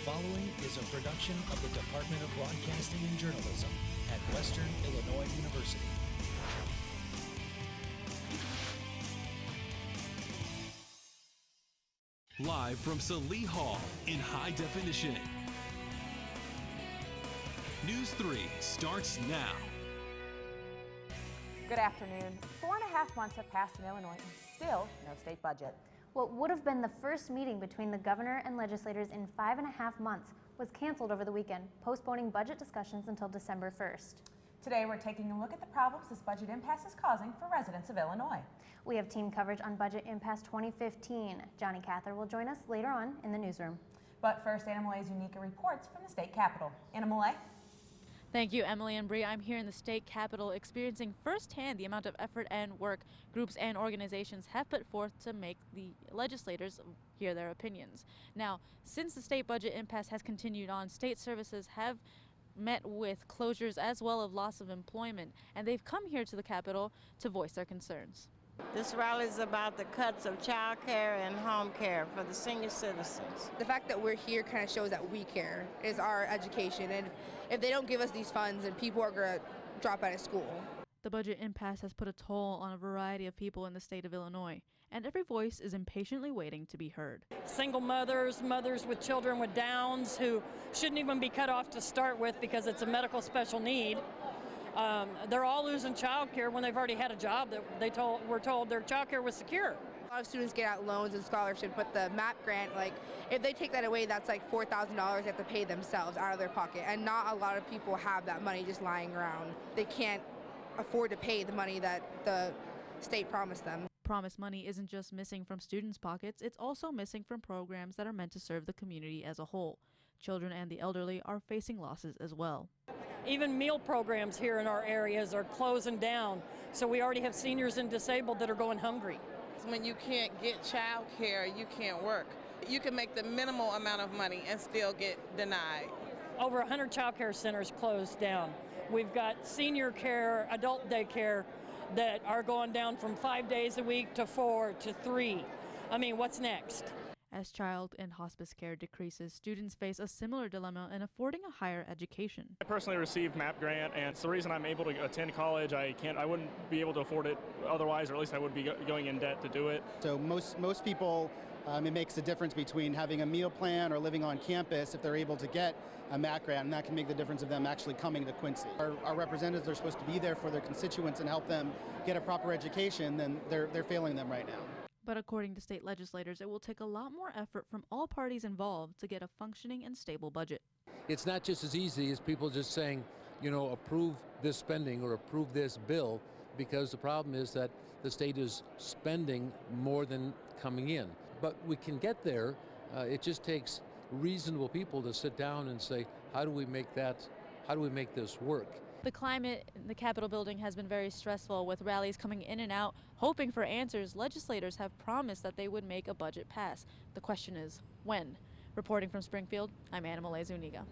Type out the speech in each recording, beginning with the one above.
following is a production of the Department of Broadcasting and Journalism at Western Illinois University. Live from Salee Hall in high definition. News 3 starts now. Good afternoon. 4.5 months have passed in Illinois and still no state budget. What would have been the first meeting between the governor and legislators in 5.5 months was canceled over the weekend, postponing budget discussions until December 1st. Today we're taking a look at the problems this budget impasse is causing for residents of Illinois. We have team coverage on Budget Impasse 2015. Johnny Cather will join us later on in the newsroom. But first, Anna Malay's Unica reports from the state capitol. Anna Malay? Thank you, Emily and Bree. I'm here in the state capitol experiencing firsthand the amount of effort and work groups and organizations have put forth to make the legislators hear their opinions. Now, since the state budget impasse has continued on, state services have met with closures as well as loss of employment, and they've come here to the capitol to voice their concerns. This rally is about the cuts of child care and home care for the senior citizens. The fact that we're here kind of shows that we care, is our education, and if they don't give us these funds, then people are going to drop out of school. The budget impasse has put a toll on a variety of people in the state of Illinois, and every voice is impatiently waiting to be heard. Single mothers, mothers with children with Downs who shouldn't even be cut off to start with because it's a medical special need. They're all losing child care when they've already had a job that were told their child care was secure. A lot of students get out loans and scholarships, but the MAP grant, if they take that away, that's like $4,000 they have to pay themselves out of their pocket. And not a lot of people have that money just lying around. They can't afford to pay the money that the state promised them. Promised money isn't just missing from students' pockets, it's also missing from programs that are meant to serve the community as a whole. Children and the elderly are facing losses as well. Even meal programs here in our areas are closing down, so we already have seniors and disabled that are going hungry. When you can't get child care, you can't work. You can make the minimal amount of money and still get denied. Over 100 child care centers closed down. We've got senior care, adult daycare that are going down from 5 days a week to 4 to 3. I mean, what's next? As child and hospice care decreases, students face a similar dilemma in affording a higher education. I personally received MAP grant, and it's the reason I'm able to attend college. I wouldn't be able to afford it otherwise, or at least I would be going in debt to do it. So most people, it makes a difference between having a meal plan or living on campus if they're able to get a MAP grant, and that can make the difference of them actually coming to Quincy. Our representatives are supposed to be there for their constituents and help them get a proper education, then they're failing them right now. But according to state legislators, it will take a lot more effort from all parties involved to get a functioning and stable budget. It's not just as easy as people just saying, approve this spending or approve this bill, because the problem is that the state is spending more than coming in. But we can get there. It just takes reasonable people to sit down and say, how do we make this work? The climate in the Capitol building has been very stressful, with rallies coming in and out, hoping for answers. Legislators have promised that they would make a budget pass. The question is, when? Reporting from Springfield, I'm Anna Malay Zuniga.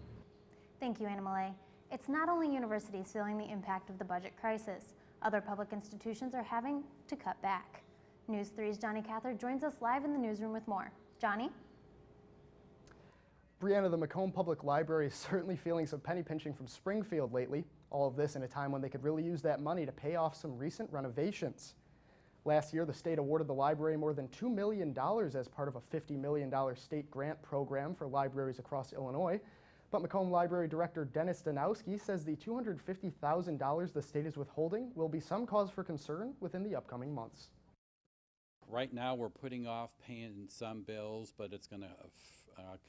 Thank you, Anna Malay. It's not only universities feeling the impact of the budget crisis. Other public institutions are having to cut back. News 3's Johnny Cather joins us live in the newsroom with more. Johnny? Brianna, the Macomb Public Library is certainly feeling some penny pinching from Springfield lately. All of this in a time when they could really use that money to pay off some recent renovations. Last year, the state awarded the library more than $2 million as part of a $50 million state grant program for libraries across Illinois. But Macomb Library Director Dennis Danowski says the $250,000 the state is withholding will be some cause for concern within the upcoming months. Right now, we're putting off paying some bills, but it's going to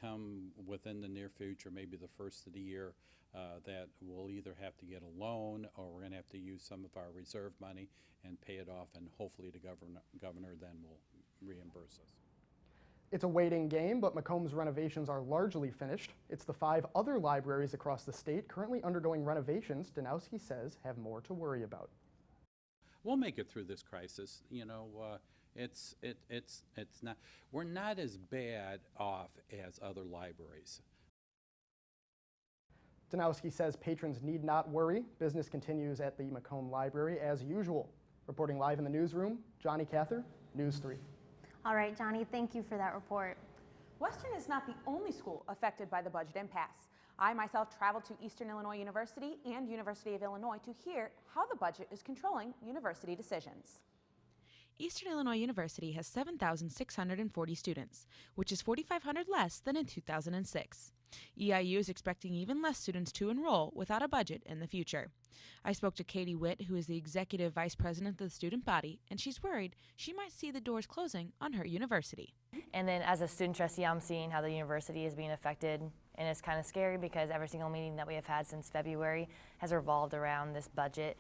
come within the near future, maybe the first of the year, that we'll either have to get a loan or we're going to have to use some of our reserve money and pay it off, and hopefully the governor then will reimburse us. It's a waiting game, but Macomb's renovations are largely finished. It's the 5 other libraries across the state currently undergoing renovations Danowski says have more to worry about. We'll make it through this crisis. We're not as bad off as other libraries. Danowski says patrons need not worry. Business continues at the Macomb Library as usual. Reporting live in the newsroom, Johnny Cather, News 3. All right, Johnny, thank you for that report. Western is not the only school affected by the budget impasse. I myself traveled to Eastern Illinois University and University of Illinois to hear how the budget is controlling university decisions. Eastern Illinois University has 7,640 students, which is 4,500 less than in 2006. EIU is expecting even less students to enroll without a budget in the future. I spoke to Katie Witt, who is the executive vice president of the student body, and she's worried she might see the doors closing on her university. And then as a student trustee, I'm seeing how the university is being affected, and it's kind of scary because every single meeting that we have had since February has revolved around this budget.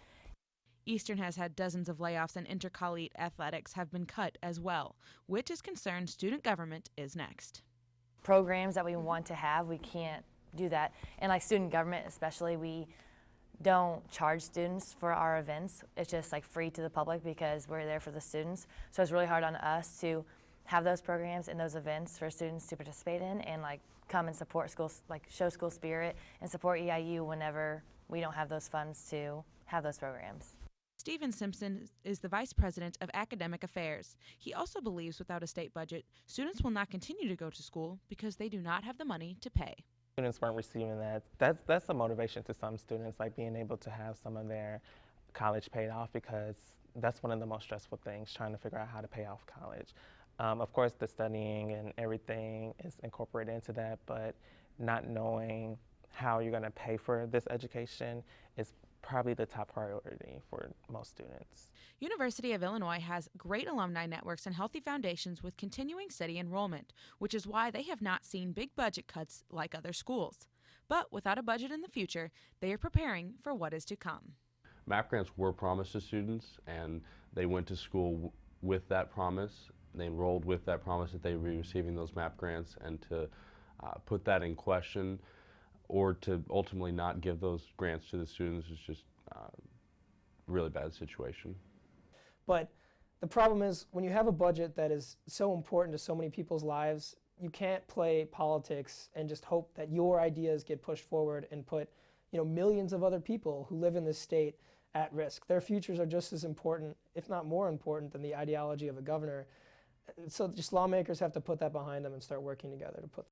Eastern has had dozens of layoffs, and intercollegiate athletics have been cut as well, which is concerned student government is next. Programs that we want to have, we can't do that. And like student government especially, we don't charge students for our events. It's just like free to the public because we're there for the students. So it's really hard on us to have those programs and those events for students to participate in and like come and support schools, like show school spirit and support EIU whenever we don't have those funds to have those programs. Stephen Simpson is the Vice President of Academic Affairs. He also believes without a state budget, students will not continue to go to school because they do not have the money to pay. Students weren't receiving that. That's a motivation to some students, like being able to have some of their college paid off, because that's one of the most stressful things, trying to figure out how to pay off college. Of course, the studying and everything is incorporated into that, but not knowing how you're going to pay for this education is probably the top priority for most students. University of Illinois has great alumni networks and healthy foundations with continuing steady enrollment, which is why they have not seen big budget cuts like other schools. But without a budget in the future, they are preparing for what is to come. MAP grants were promised to students, and they went to school with that promise. They enrolled with that promise that they would be receiving those MAP grants, and to put that in question or to ultimately not give those grants to the students is just a really bad situation. But the problem is, when you have a budget that is so important to so many people's lives, you can't play politics and just hope that your ideas get pushed forward and put, millions of other people who live in this state at risk. Their futures are just as important, if not more important, than the ideology of a governor. So just lawmakers have to put that behind them and start working together to put.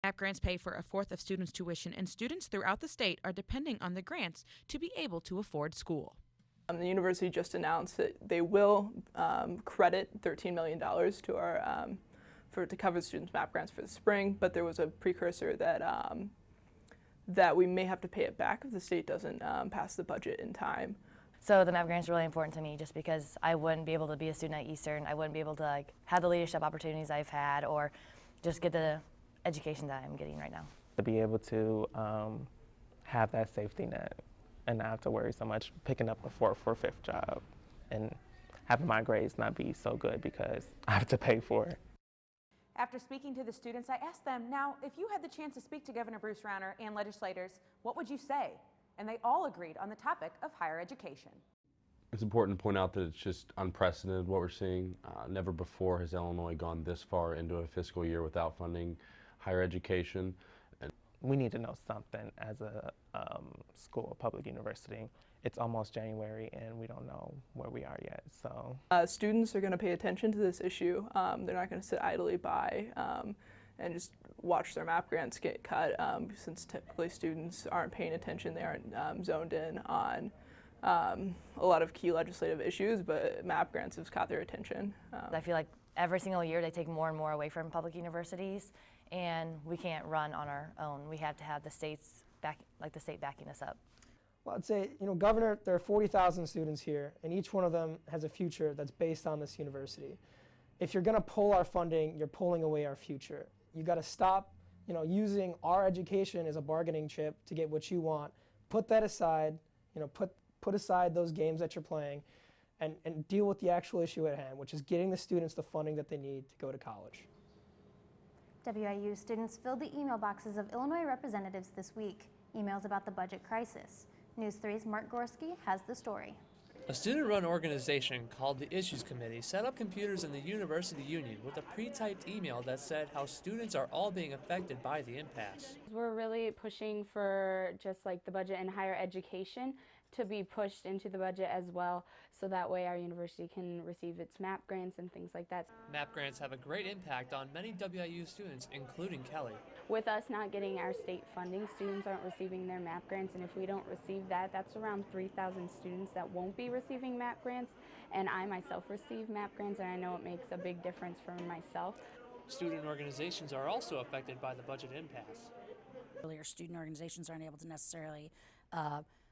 MAP grants pay for a fourth of students' tuition, and students throughout the state are depending on the grants to be able to afford school. The university just announced that they will credit $13 million to our to cover the students' MAP grants for the spring, but there was a precursor that that we may have to pay it back if the state doesn't pass the budget in time. So the MAP grant is really important to me just because I wouldn't be able to be a student at Eastern. I wouldn't be able to have the leadership opportunities I've had or just get the education that I'm getting right now. To be able to have that safety net and not have to worry so much picking up a fourth or fifth job and having my grades not be so good because I have to pay for it. After speaking to the students, I asked them, now, if you had the chance to speak to Governor Bruce Rauner and legislators, what would you say? And they all agreed on the topic of higher education. It's important to point out that it's just unprecedented what we're seeing. Never before has Illinois gone this far into a fiscal year without funding higher education. And we need to know something as a school, a public university. It's almost January and we don't know where we are yet. So students are going to pay attention to this issue. They're not going to sit idly by and just watch their MAP grants get cut, since typically students aren't paying attention. They aren't zoned in on a lot of key legislative issues, but MAP grants have caught their attention. I feel like every single year they take more and more away from public universities, and we can't run on our own. We have to have the states the state backing us up. Well, I'd say, Governor, there are 40,000 students here, and each one of them has a future that's based on this university. If you're going to pull our funding, you're pulling away our future. You got to stop, using our education as a bargaining chip to get what you want. Put that aside, put aside those games that you're playing, and deal with the actual issue at hand, which is getting the students the funding that they need to go to college. WIU students filled the email boxes of Illinois representatives this week. Emails about the budget crisis. NEWS3's Mark Gorski has the story. A student-run organization called the Issues Committee set up computers in the University Union with a pre-typed email that said how students are all being affected by the impasse. We're really pushing for just the budget and higher education to be pushed into the budget as well, so that way our university can receive its MAP grants and things like that. MAP grants have a great impact on many WIU students, including Kelly. With us not getting our state funding, students aren't receiving their MAP grants, and if we don't receive that, that's around 3,000 students that won't be receiving MAP grants, and I myself receive MAP grants, and I know it makes a big difference for myself. Student organizations are also affected by the budget impasse. Earlier, student organizations aren't able to necessarily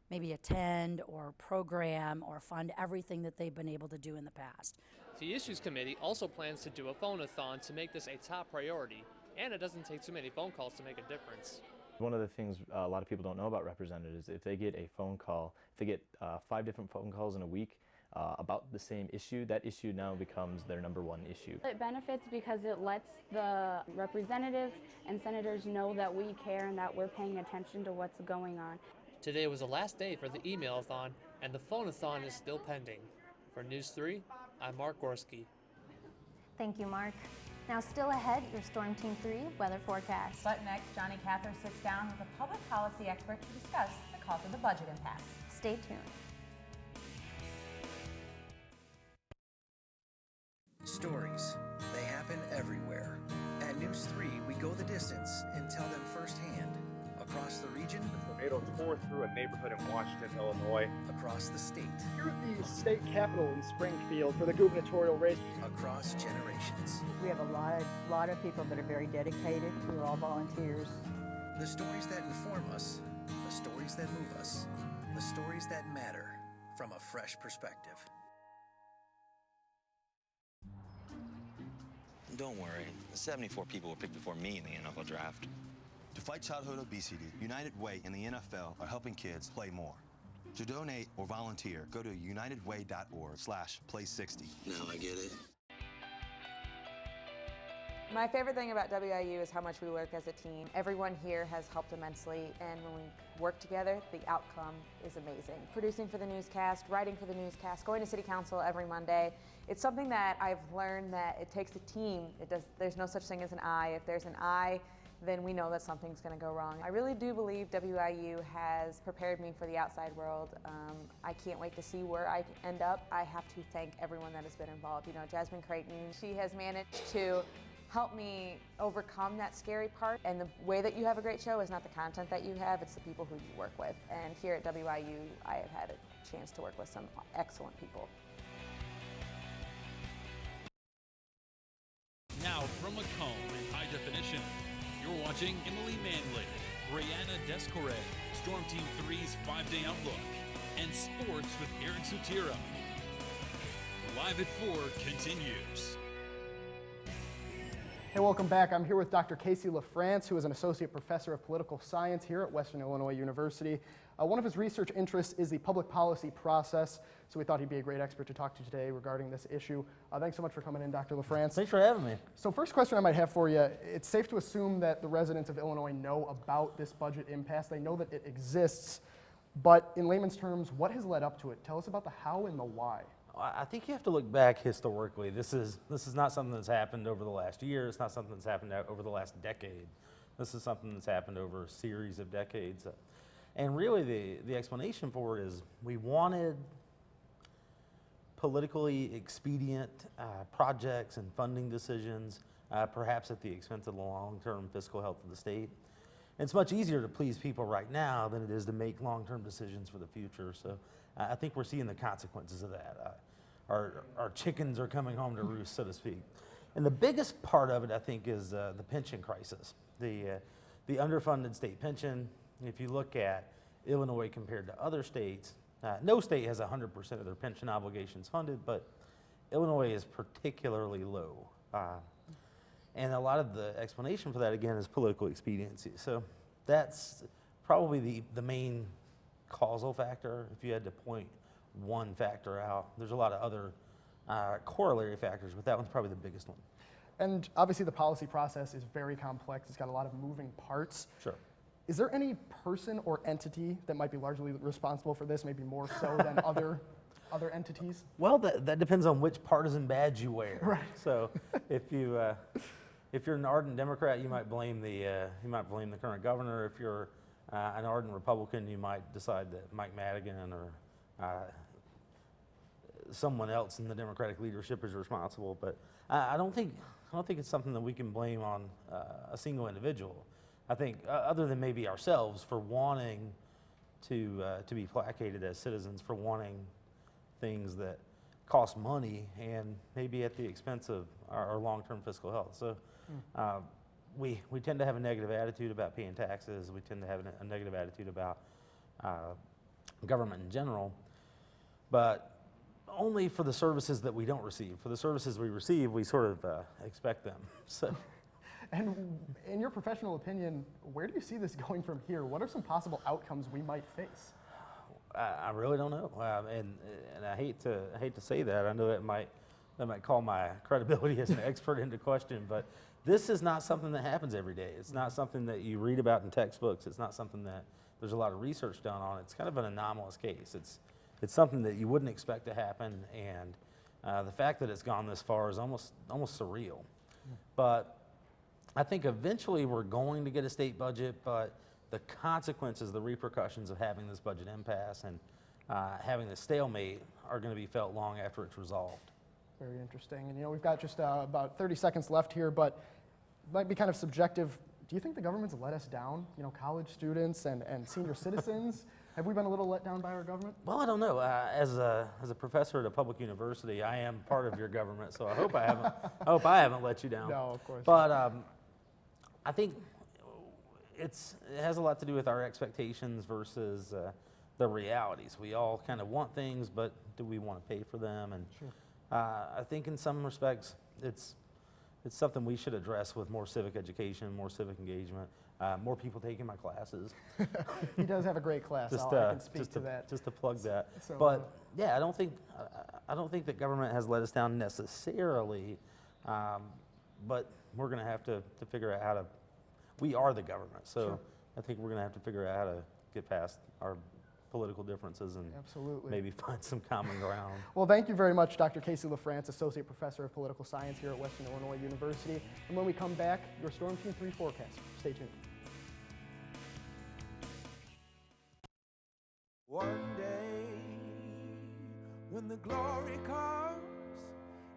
maybe attend or program or fund everything that they've been able to do in the past. The Issues Committee also plans to do a phone-a-thon to make this a top priority, and it doesn't take too many phone calls to make a difference. One of the things a lot of people don't know about representatives, if they get a phone call, if they get 5 different phone calls in a week about the same issue, that issue now becomes their #1 issue. It benefits because it lets the representatives and senators know that we care and that we're paying attention to what's going on. Today was the last day for the email-a-thon, and the phone-a-thon is still pending. For News 3, I'm Mark Gorski. Thank you, Mark. Now still ahead, your Storm Team 3 weather forecast. But next, Johnny Cather sits down with a public policy expert to discuss the cause of the budget impasse. Stay tuned. Stories. They happen everywhere. At News 3, we go the distance and tell them firsthand. Across the region. The tornado tore through a neighborhood in Washington, Illinois. Across the state. Here at the state capitol in Springfield for the gubernatorial race. Across generations. We have a lot of people that are very dedicated. We're all volunteers. The stories that inform us. The stories that move us. The stories that matter from a fresh perspective. Don't worry, 74 people were picked before me in the NFL draft. To fight childhood obesity, United Way and the NFL are helping kids play more. To donate or volunteer, go to unitedway.org/play60. Now I get it. My favorite thing about WIU is how much we work as a team. Everyone here has helped immensely, and when we work together, the outcome is amazing. Producing for the newscast, writing for the newscast, going to city council every Monday. It's something that I've learned that it takes a team. There's no such thing as an I. If there's an I, then we know that something's going to go wrong. I really do believe WIU has prepared me for the outside world. I can't wait to see where I end up. I have to thank everyone that has been involved. You know, Jasmine Creighton, she has managed to help me overcome that scary part. And the way that you have a great show is not the content that you have, it's the people who you work with. And here at WIU, I have had a chance to work with some excellent people. Now from Macomb in high definition, you're watching Emily Manley, Brianna Descorre, Storm Team 3's 5-Day Outlook, and Sports with Aaron Sutira. Live at 4 continues. Hey, welcome back. I'm here with Dr. Casey LaFrance, who is an associate professor of political science here at Western Illinois University. One of his research interests is the public policy process, so we thought he'd be a great expert to talk to today regarding this issue. Thanks so much for coming in, Dr. LaFrance. Thanks for having me. So first question I might have for you, it's safe to assume that the residents of Illinois know about this budget impasse. They know that it exists, but in layman's terms, what has led up to it? Tell us about the how and the why. I think you have to look back historically. This is not something that's happened over the last year. It's not something that's happened over the last decade. This is something that's happened over a series of decades. And really the explanation for it is we wanted politically expedient projects and funding decisions, perhaps at the expense of the long-term fiscal health of the state. And it's much easier to please people right now than it is to make long-term decisions for the future. So I think we're seeing the consequences of that. Our chickens are coming home to roost, so to speak. And the biggest part of it, I think, is the pension crisis, the underfunded state pension. If you look at Illinois compared to other states, no state has 100% of their pension obligations funded, but Illinois is particularly low. And a lot of the explanation for that, again, is political expediency. So that's probably the main causal factor, if you had to point one factor out. There's a lot of other corollary factors, but that one's probably the biggest one. And obviously the policy process is very complex. It's got a lot of moving parts. Sure. Is there any person or entity that might be largely responsible for this, maybe more so than other entities? Well, that depends on which partisan badge you wear. Right. So if you're an ardent Democrat, you might blame the current governor. If you're an ardent Republican, you might decide that Mike Madigan or someone else in the Democratic leadership is responsible. But I don't think it's something that we can blame on a single individual. I think other than maybe ourselves for wanting to be placated as citizens, for wanting things that cost money and maybe at the expense of our long-term fiscal health. So we tend to have a negative attitude about paying taxes. We tend to have a negative attitude about government in general, but only for the services that we don't receive. For the services we receive, we sort of expect them. So. And in your professional opinion, where do you see this going from here? What are some possible outcomes we might face? I really don't know, and I hate to say that. I know that might call my credibility as an expert into question, but this is not something that happens every day. It's not something that you read about in textbooks. It's not something that there's a lot of research done on. It's kind of an anomalous case. It's something that you wouldn't expect to happen, and the fact that it's gone this far is almost surreal. But I think eventually we're going to get a state budget, but the consequences, the repercussions of having this budget impasse and having this stalemate are going to be felt long after it's resolved. Very interesting. And we've got just about 30 seconds left here, but it might be kind of subjective. Do you think the government's let us down? College students and senior citizens? Have we been a little let down by our government? Well, I don't know. As a professor at a public university, I am part of your government, so I hope I haven't let you down. No, of course. But I think it has a lot to do with our expectations versus the realities. We all kind of want things, but do we want to pay for them? And sure. I think in some respects, it's something we should address with more civic education, more civic engagement, more people taking my classes. He does have a great class. I can speak to that. Just to plug that. So, but yeah, I don't think that government has let us down necessarily, but we're going to have to figure out how to. We are the government, so sure. I think we're going to have to figure out how to get past our political differences and absolutely maybe find some common ground. Well, thank you very much, Dr. Casey LaFrance, Associate Professor of Political Science here at Western Illinois University. And when we come back, your Storm Team 3 forecast. Stay tuned. One day, when the glory comes,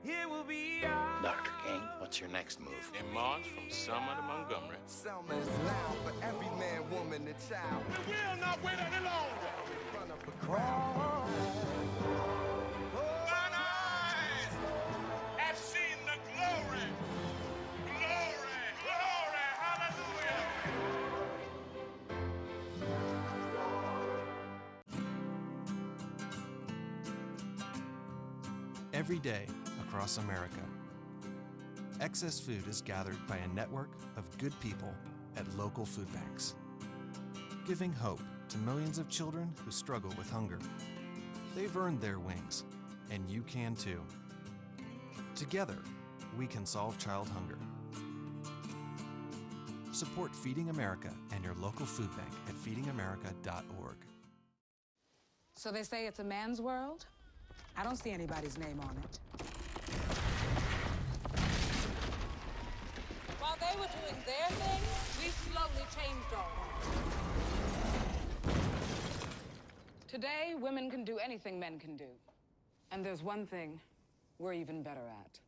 it will be ours. Dr. King, what's your next move? In March from Selma to Montgomery. Selma is loud for every man, woman, and child. We will not wait any longer. In front of a crowd. Mine eyes have seen the glory. Glory, glory, hallelujah. Every day across America, excess food is gathered by a network of good people at local food banks, giving hope to millions of children who struggle with hunger. They've earned their wings, and you can too. Together, we can solve child hunger. Support Feeding America and your local food bank at feedingamerica.org. So they say it's a man's world? I don't see anybody's name on it. While they were doing their thing, we slowly changed our own. Today, women can do anything men can do. And there's one thing we're even better at.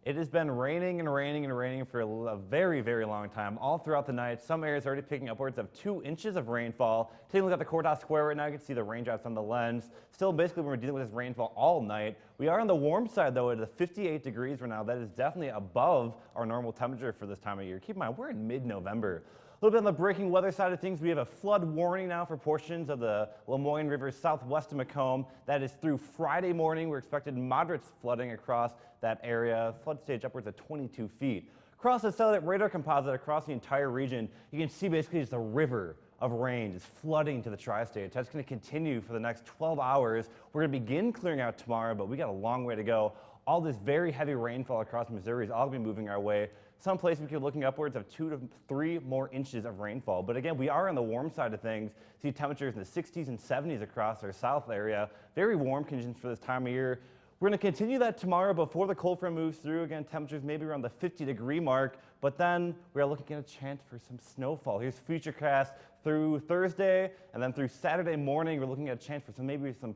It has been raining and raining and raining for a very, very long time, all throughout the night. Some areas are already picking upwards of 2 inches of rainfall. Taking a look at the courthouse square right now, you can see the raindrops on the lens. Still, basically, we're dealing with this rainfall all night. We are on the warm side, though, at 58 degrees right now. That is definitely above our normal temperature for this time of year. Keep in mind, we're in mid-November. A little bit on the breaking weather side of things, we have a flood warning now for portions of the Lemoyne River southwest of Macomb. That is through Friday morning. We're expected moderate flooding across that area, flood stage upwards of 22 feet. Across the satellite radar composite across the entire region, you can see basically just a river of rain just flooding to the tri-state. That's going to continue for the next 12 hours. We're going to begin clearing out tomorrow, but we got a long way to go. All this very heavy rainfall across Missouri is all going to be moving our way Some places we could be looking upwards of 2 to 3 more inches of rainfall. But again, we are on the warm side of things. See temperatures in the 60s and 70s across our south area. Very warm conditions for this time of year. We're going to continue that tomorrow before the cold front moves through. Again, temperatures maybe around the 50-degree mark, but then we are looking at a chance for some snowfall. Here's Futurecast through Thursday, and then through Saturday morning, we're looking at a chance for maybe some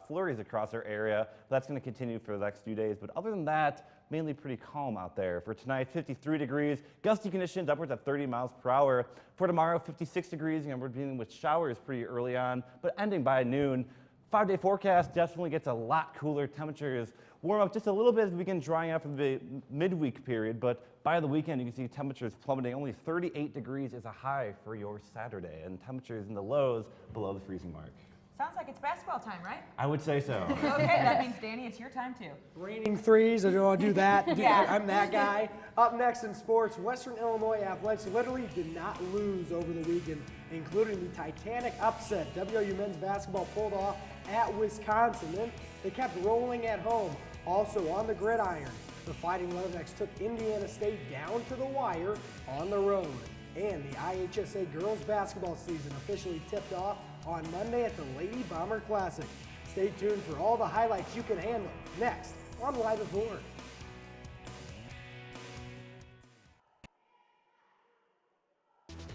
flurries across our area. That's going to continue for the next few days, but other than that, mainly pretty calm out there. For tonight, 53 degrees, gusty conditions upwards of 30 miles per hour. For tomorrow, 56 degrees, and we're dealing with showers pretty early on, but ending by noon. 5-day forecast definitely gets a lot cooler. Temperatures warm up just a little bit as we begin drying out for the midweek period, but by the weekend you can see temperatures plummeting. Only 38 degrees is a high for your Saturday, and temperatures in the lows below the freezing mark. Sounds like it's basketball time, right? I would say so. Okay, that means, Danny, it's your time too. Raining threes, I don't want to do that. Yeah. I'm that guy. Up next in sports, Western Illinois Athletics literally did not lose over the weekend, including the Titanic upset WIU men's basketball pulled off at Wisconsin. Then they kept rolling at home. Also on the gridiron, the Fighting Leathernecks took Indiana State down to the wire on the road. And the IHSA girls basketball season officially tipped off on Monday at the Lady Bomber Classic. Stay tuned for all the highlights you can handle next on Live at 4.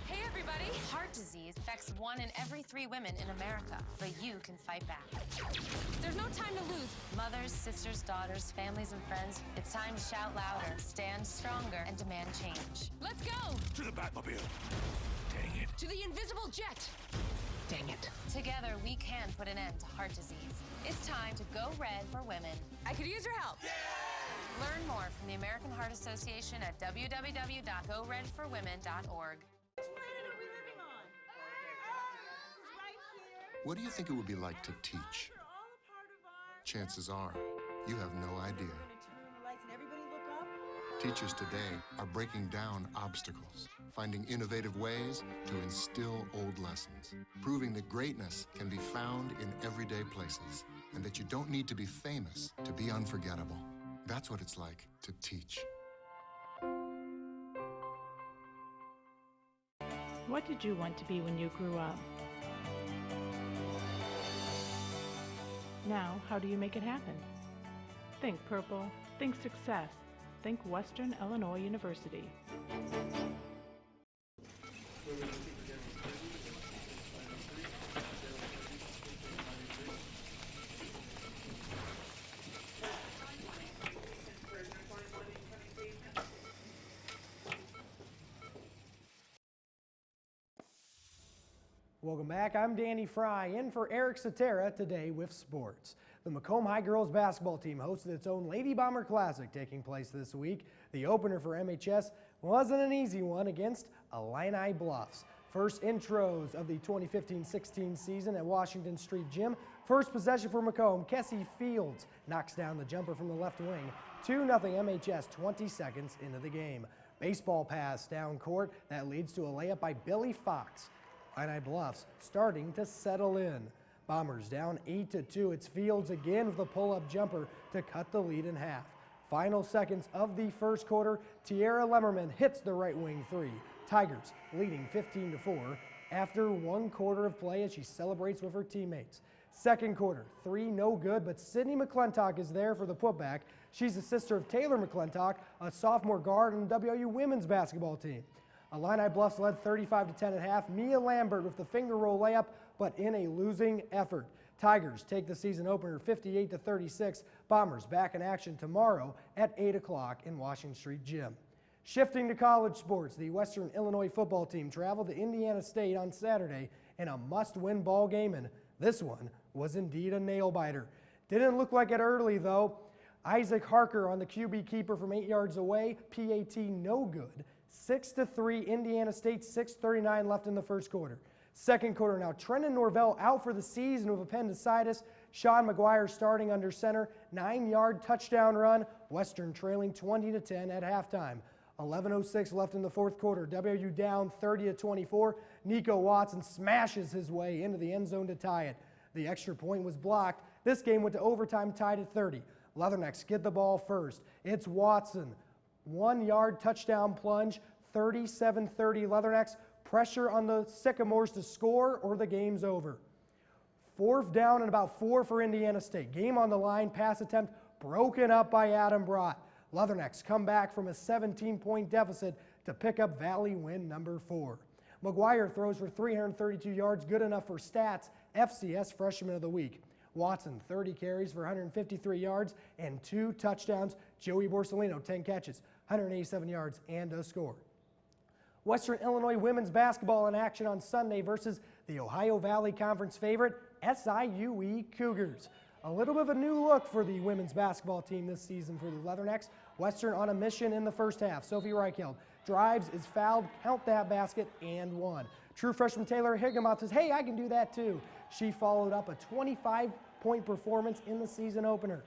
Hey everybody! Heart disease affects 1 in every 3 women in America, but you can fight back. There's no time to lose. Mothers, sisters, daughters, families, and friends, it's time to shout louder, stand stronger, and demand change. Let's go! To the Batmobile. Dang it. To the invisible jet! Dang it. Together, we can put an end to heart disease. It's time to go red for women. I could use your help. Yeah! Learn more from the American Heart Association at www.goredforwomen.org. What do you think it would be like to teach? Chances are, you have no idea. Teachers today are breaking down obstacles, finding innovative ways to instill old lessons, proving that greatness can be found in everyday places, and that you don't need to be famous to be unforgettable. That's what it's like to teach. What did you want to be when you grew up? Now, how do you make it happen? Think purple, think success, think Western Illinois University. Welcome back. I'm Danny Fry in for Eric Satera today with sports. The Macomb High girls basketball team hosted its own Lady Bomber Classic taking place this week. The opener for MHS wasn't an easy one against Illini Bluffs. First intros of the 2015-16 season at Washington Street Gym. First possession for Macomb, Kessie Fields knocks down the jumper from the left wing. 2-0 MHS 20 seconds into the game. Baseball pass down court that leads to a layup by Billy Fox. Illini Bluffs starting to settle in. Bombers down 8-2. It's Fields again with a pull-up jumper to cut the lead in half. Final seconds of the first quarter, Tiara Lemmerman hits the right wing three. Tigers leading 15-4 after 1 quarter of play as she celebrates with her teammates. Second quarter, 3 no good, but Sydney McClintock is there for the putback. She's the sister of Taylor McClintock, a sophomore guard on the WIU women's basketball team. Illini Bluffs led 35-10 at half. Mia Lambert with the finger roll layup, but in a losing effort. Tigers take the season opener 58-36. Bombers back in action tomorrow at 8 o'clock in Washington Street Gym. Shifting to college sports, the Western Illinois football team traveled to Indiana State on Saturday in a must-win ball game, and this one was indeed a nail-biter. Didn't look like it early, though. Isaac Harker on the QB keeper from 8 yards away, PAT no good. 6-3 Indiana State, 6:39 left in the first quarter. Second quarter now, Trenton Norvell out for the season with appendicitis. Sean McGuire starting under center, 9-yard touchdown run. Western trailing 20-10 at halftime. 11:06 left in the fourth quarter. WIU down 30-24. Nico Watson smashes his way into the end zone to tie it. The extra point was blocked. This game went to overtime tied at 30. Leathernecks get the ball first. It's Watson 1-yard touchdown plunge, 37-30 Leathernecks. Pressure on the Sycamores to score or the game's over. 4th down and about 4 for Indiana State. Game on the line, pass attempt broken up by Adam Brott. Leathernecks come back from a 17-point deficit to pick up Valley win number 4. McGuire throws for 332 yards, good enough for Stats FCS Freshman of the Week. Watson, 30 carries for 153 yards and 2 touchdowns. Joey Borsellino, 10 catches, 187 yards and a score. Western Illinois women's basketball in action on Sunday versus the Ohio Valley Conference favorite, SIUE Cougars. A little bit of a new look for the women's basketball team this season for the Leathernecks. Western on a mission in the first half. Sophie Reicheld drives, is fouled, count that basket, and one. True freshman Taylor Higamont says, hey, I can do that too. She followed up a 25-point performance in the season opener.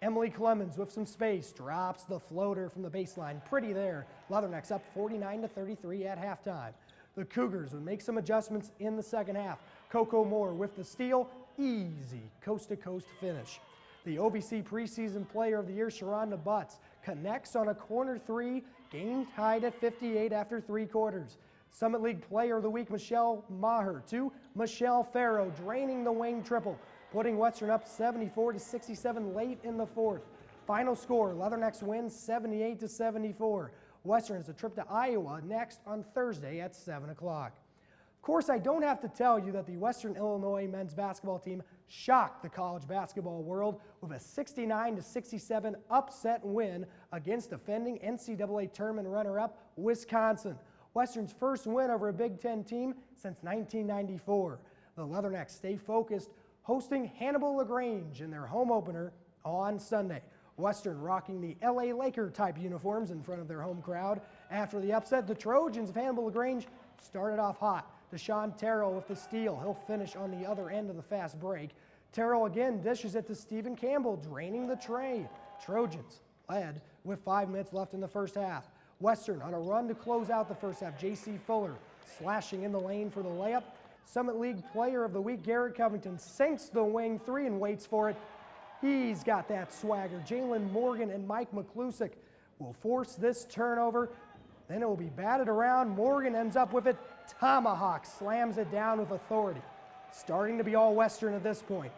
Emily Clemens with some space drops the floater from the baseline. Pretty there. Leathernecks up 49-33 at halftime. The Cougars would make some adjustments in the second half. Coco Moore with the steal. Easy coast-to-coast finish. The OVC preseason player of the year, Sharonda Butts, connects on a corner 3, game tied at 58 after 3 quarters. Summit League player of the week, Michelle Maher to Michelle Farrow, draining the wing triple, putting Western up 74-67 late in the 4th. Final score, Leathernecks win 78-74. Western has a trip to Iowa next on Thursday at 7 o'clock. Of course, I don't have to tell you that the Western Illinois men's basketball team shocked the college basketball world with a 69-67 upset win against defending NCAA tournament runner-up Wisconsin. Western's first win over a Big Ten team since 1994. The Leathernecks stay focused, hosting Hannibal LaGrange in their home opener on Sunday. Western rocking the LA Laker type uniforms in front of their home crowd. After the upset, the Trojans of Hannibal LaGrange started off hot. Deshaun Terrell with the steal. He'll finish on the other end of the fast break. Terrell again dishes it to Stephen Campbell, draining the tray. Trojans led with 5 minutes left in the first half. Western on a run to close out the first half. J.C. Fuller slashing in the lane for the layup. Summit League player of the week, Garrett Covington, sinks the wing 3 and waits for it. He's got that swagger. Jalen Morgan and Mike McClusick will force this turnover. Then it will be batted around. Morgan ends up with it. Tomahawk slams it down with authority. Starting to be all Western at this point.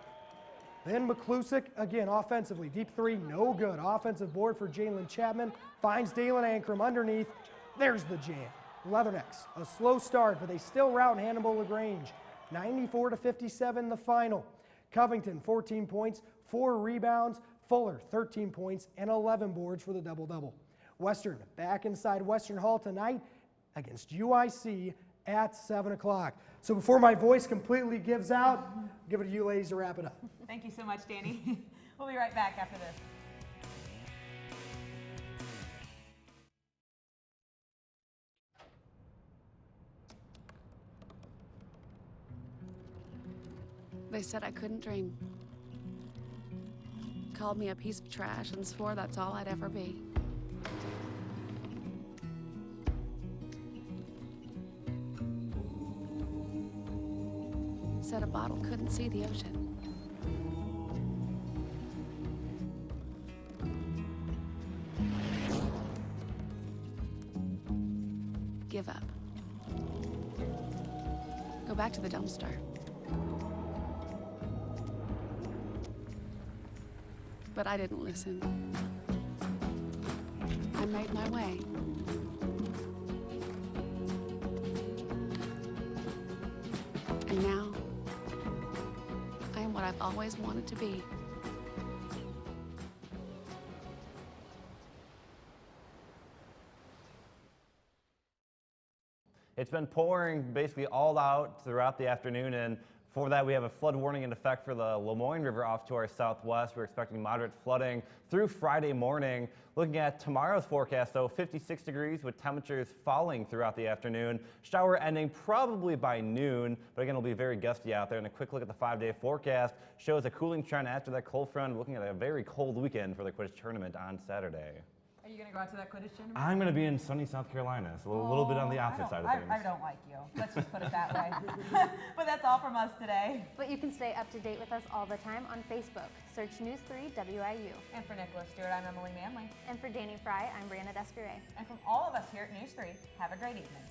Then McClusick, again offensively, deep 3, no good. Offensive board for Jalen Chapman. Finds Dalen Ankrum underneath. There's the jam. Leathernecks, a slow start, but they still rout Hannibal LaGrange. 94-57 the final. Covington, 14 points, 4 rebounds. Fuller, 13 points and 11 boards for the double-double. Western back inside Western Hall tonight against UIC at 7 o'clock. So before my voice completely gives out, give it to you ladies to wrap it up. Thank you so much, Danny. We'll be right back after this. They said I couldn't dream. Called me a piece of trash and swore that's all I'd ever be. Said a bottle couldn't see the ocean. Give up. Go back to the dumpster. But I didn't listen. I made my way. And now, I am what I've always wanted to be. It's been pouring basically all out throughout the afternoon, and for that we have a flood warning in effect for the Lemoyne River off to our southwest. We're expecting moderate flooding through Friday morning. Looking at tomorrow's forecast, though, 56 degrees with temperatures falling throughout the afternoon. Shower ending probably by noon, but again, it'll be very gusty out there. And a quick look at the 5-day forecast shows a cooling trend after that cold front, looking at a very cold weekend for the Quidditch tournament on Saturday. Are you going to go out to that Quidditch tournament? I'm going to be in sunny South Carolina, so a little bit on the opposite side of things. I don't like you. Let's just put it that way. But that's all from us today. But you can stay up to date with us all the time on Facebook. Search News3 WIU. And for Nicholas Stewart, I'm Emily Manley. And for Danny Fry, I'm Brianna Descaret. And from all of us here at News 3, have a great evening.